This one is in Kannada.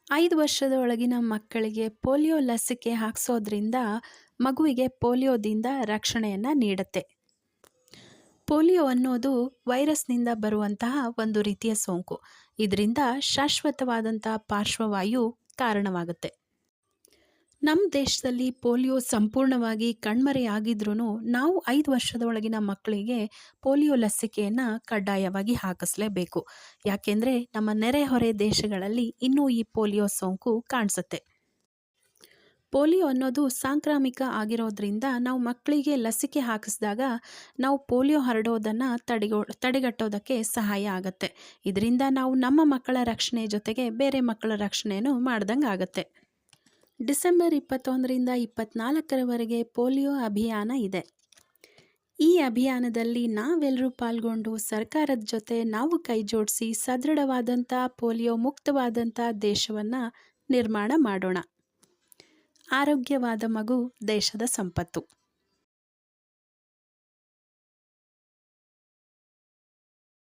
5 ವರ್ಷದ ಒಳಗಿನ ಮಕ್ಕಳಿಗೆ ಪೋಲಿಯೋ ಲಸಿಕೆ ಹಾಕ್ಸೋದ್ರಿಂದ ಮಗುವಿಗೆ ಪೋಲಿಯೋದಿಂದ ರಕ್ಷಣೆಯನ್ನು ನೀಡುತ್ತೆ. ಪೋಲಿಯೋ ಅನ್ನೋದು ವೈರಸ್ನಿಂದ ಬರುವಂತಹ ಒಂದು ರೀತಿಯ ಸೋಂಕು. ಇದರಿಂದ ಶಾಶ್ವತವಾದಂಥ ಪಾರ್ಶ್ವವಾಯು ಕಾರಣವಾಗುತ್ತೆ. ನಮ್ಮ ದೇಶದಲ್ಲಿ ಪೋಲಿಯೋ ಸಂಪೂರ್ಣವಾಗಿ ಕಣ್ಮರೆಯಾಗಿದ್ರೂ ನಾವು 5 ವರ್ಷದ ಒಳಗಿನ ಮಕ್ಕಳಿಗೆ ಪೋಲಿಯೋ ಲಸಿಕೆಯನ್ನು ಕಡ್ಡಾಯವಾಗಿ ಹಾಕಿಸ್ಲೇಬೇಕು. ಯಾಕೆಂದರೆ ನಮ್ಮ ನೆರೆಹೊರೆ ದೇಶಗಳಲ್ಲಿ ಇನ್ನೂ ಈ ಪೋಲಿಯೋ ಸೋಂಕು ಕಾಣಿಸುತ್ತೆ. ಪೋಲಿಯೋ ಅನ್ನೋದು ಸಾಂಕ್ರಾಮಿಕ ಆಗಿರೋದ್ರಿಂದ ನಾವು ಮಕ್ಕಳಿಗೆ ಲಸಿಕೆ ಹಾಕಿಸಿದಾಗ ನಾವು ಪೋಲಿಯೋ ಹರಡೋದನ್ನು ತಡೆಗಟ್ಟೋದಕ್ಕೆ ಸಹಾಯ ಆಗುತ್ತೆ. ಇದರಿಂದ ನಾವು ನಮ್ಮ ಮಕ್ಕಳ ರಕ್ಷಣೆ ಜೊತೆಗೆ ಬೇರೆ ಮಕ್ಕಳ ರಕ್ಷಣೆಯನ್ನು ಮಾಡ್ದಂಗೆ ಆಗುತ್ತೆ. ಡಿಸೆಂಬರ್ 21ರಿಂದ 24ರವರೆಗೆ ಪೋಲಿಯೋ ಅಭಿಯಾನ ಇದೆ. ಈ ಅಭಿಯಾನದಲ್ಲಿ ನಾವೆಲ್ಲರೂ ಪಾಲ್ಗೊಂಡು ಸರ್ಕಾರದ ಜೊತೆ ನಾವು ಕೈ ಜೋಡಿಸಿ ಸದೃಢವಾದಂಥ ಪೋಲಿಯೋ ಮುಕ್ತವಾದಂಥ ದೇಶವನ್ನು ನಿರ್ಮಾಣ ಮಾಡೋಣ. ಆರೋಗ್ಯವಾದ ಮಗು ದೇಶದ ಸಂಪತ್ತು.